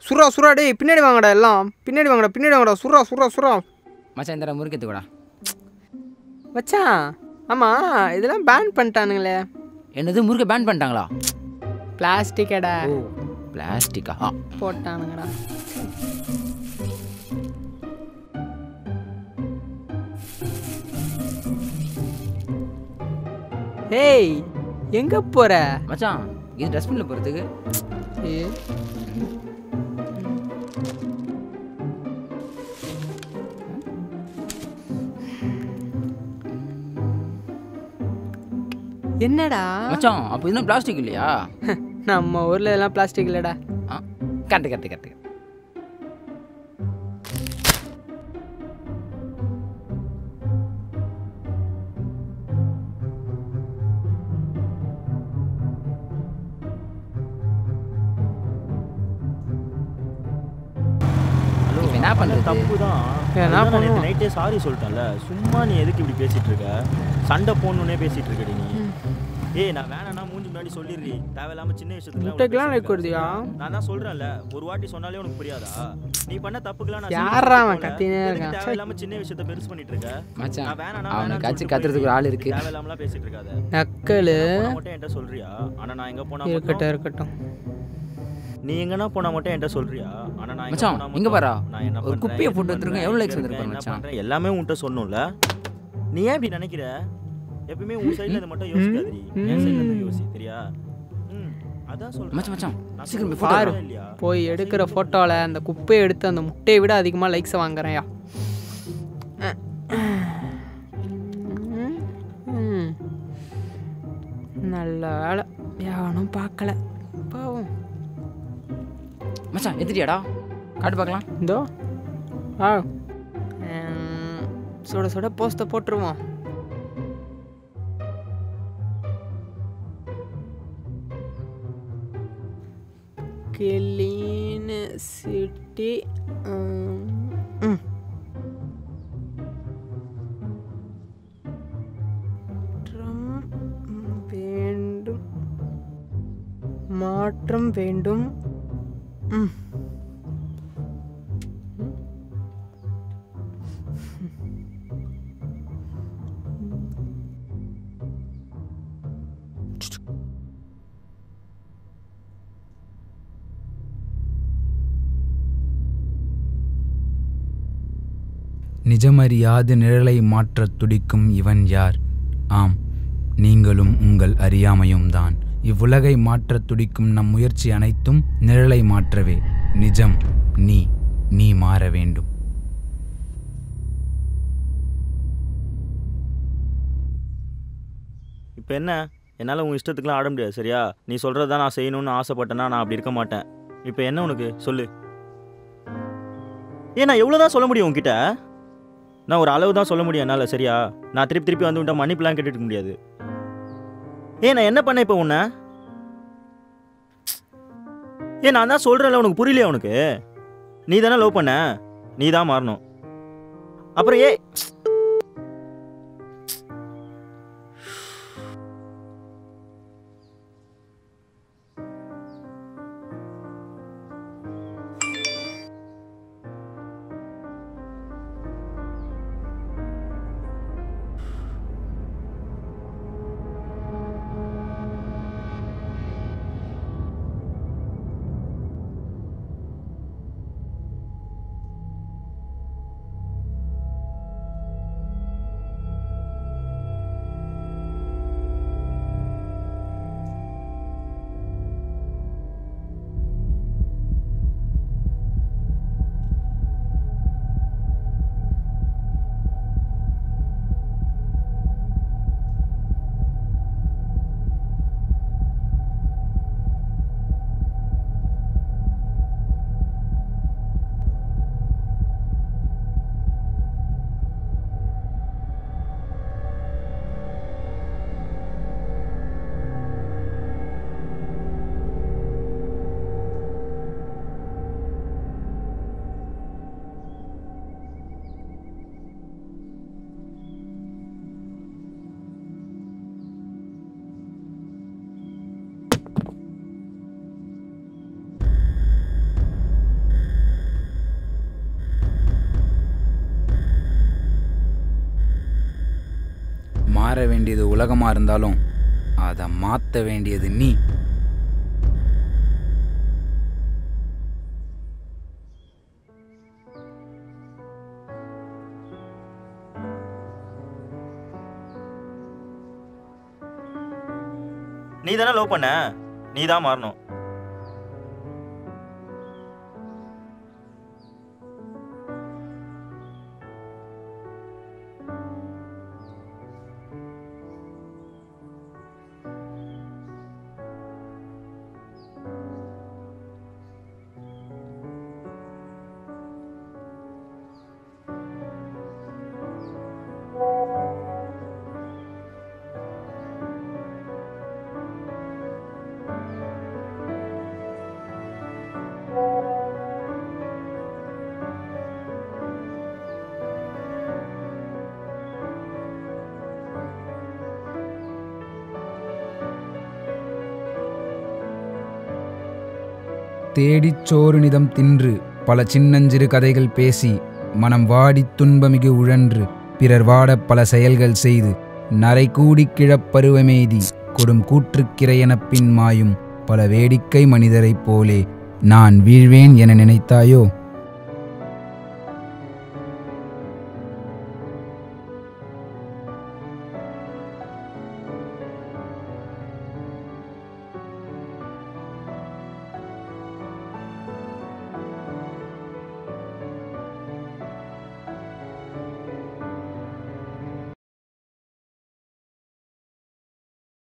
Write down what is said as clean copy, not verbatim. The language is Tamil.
சுறா சுறா டேய் பின்னாடி வாங்கடா எல்லாம் பின்னாடி வாங்கடா சுறா சுறா சுறா மச்சான் இந்த முறுக்கத்துக்கூடா மச்சான் ஆமாம் இதெல்லாம் பேன் பண்ணிட்டானுங்களே. என்னது முறுக்க பேன் பண்ணிட்டாங்களா? பிளாஸ்டிக்கடா. ஓ பிளாஸ்டிக்கா போட்டானுங்கடா. ஏய் எங்கே போகிற மச்சான்? இது டஸ்ட்பினில் போகிறதுக்கு. என்னடா மச்சான் அப்போ இதெல்லாம் பிளாஸ்டிக் இல்லையா? நம்ம ஊரில் இதெல்லாம் பிளாஸ்டிக் இல்லைடா. கரெக்டு. என்ன பண்ணுறது? தப்பு தான். என்ன பண்ணு நைட்டே சாரி சொல்லிட்டேன்ல, சும்மா நீ எதுக்கு இப்படி பேசிட்டு இருக்க? சண்டை போடணுன்னே பேசிட்டு இருக்கடி நீ. ஏய் நான் வேணாம்னா மூஞ்சி முன்னாடி சொல்லிடுறி. தேவையில்லாம சின்ன விஷயத்துக்குலாம் லைக் கொடுத்தியா? நான் தான் சொல்றேன்ல, ஒரு வாட்டி சொன்னாலே உனக்கு புரியாதா? நீ பண்ண தப்புக்குலாம் நான் யாரா அவன் கத்தினே இருக்கான்? தேவையில்லாம சின்ன விஷயத்தை பெருசு பண்ணிட்டு இருக்க. மச்சான் நான் வேணாம்னா அவனை கத்துறதுக்கு ஒரு ஆள் இருக்கு. தேவையில்லாமலாம் பேசிட்டு இருக்காத. நக்கலு மட்டும் என்கிட்ட சொல்றியா? ஆனா நான் எங்க போனா இருக்கட்டும். நீ எங்கனா போனா மட்டும் என்கிட்ட சொல்றியா? ஆனா நான் மச்சான் இங்க பாரா, ஒரு குப்பையை போட்டு வச்சிருக்கேன். எவ்வளவு லைக்ஸ் வந்திருப்பாங்க மச்சான்? எல்லாமே உன்கிட்ட சொன்னோம்ல. நீ ஏன் இப்படி நினைக்கிற? எப்பவுமே உன் சைடுல இருந்து மட்டும் யோசிக்காதீ, என் சைடுல இருந்து யோசி, சரியா? அதான் சொல்றேன் மச்சான் சீக்கிரம் போய் பாரு. போட்டோ இல்லையா? போய் எடுக்கிற ஃபோட்டோவில் அந்த குப்பையை எடுத்து அந்த முட்டையை விட அதிகமாக லைக்ஸை வாங்குறேன்யா. நல்ல வேலை யாரும் பார்க்கல. பாவம். மச்சான் எதிரியாடா காட்டு பார்க்கலாம். இந்தோ சுட சுட போஸ்ட்டை போட்டுருவோம். கிளீன் சிட்டி வேண்டும், மாற்றம் வேண்டும். நிஜமறியாது நிழலை மாற்றத் துடிக்கும் இவன் யார்? ஆம், நீங்களும் உங்கள் அறியாமையும்தான். இவ்வுலகை மாற்றத் துடிக்கும் நம் முயற்சி அனைத்தும் நிழலை மாற்றவே. நிஜம் நீ மாற வேண்டும். இப்போ என்ன? என்னால் உன் இஷ்டத்துக்குலாம் ஆட முடியாது, சரியா? நீ சொல்கிறது தான் நான் செய்யணும்னு ஆசைப்பட்டேன்னா நான் அப்படி இருக்க மாட்டேன். இப்போ என்ன உனக்கு சொல்லு. நான் எவ்வளோ தான் சொல்ல முடியும் உன்கிட்ட? நான் ஒரு அளவு தான் சொல்ல முடியும் என்னால், சரியா? நான் திருப்பி வந்து உன்ட்ட மன்னிப்புலாம் கேட்டுக்க முடியாது. நான் என்ன பண்ணேன் இப்போ உன்னை? நான் தான் சொல்கிறேன்ல, உனக்கு புரியலையா? உனக்கு நீ தானே லவ் பண்ண, நீ தான் மாறணும். அப்புறம் மாற வேண்டியது உலகமாக இருந்தாலும் அதை மாற்ற வேண்டியது நீ. நீ தானே லவ் பண்ண, நீ தான் மாறணும். தேடிச் சோறு நிதம் தின்று பல சின்னஞ்சிறு கதைகள் பேசி மனம் வாடித் துன்பமிகு உழன்று பிறர் வாடப் பல செயல்கள் செய்து நரை கூடிக் கிழப்பருவமெய்தி கொடும் கூற்றுக்கிரையெனப் பின் மாயும் பல வேடிக்கை மனிதரைப் போலே நான் வீழ்வேன் என நினைத்தாயோ?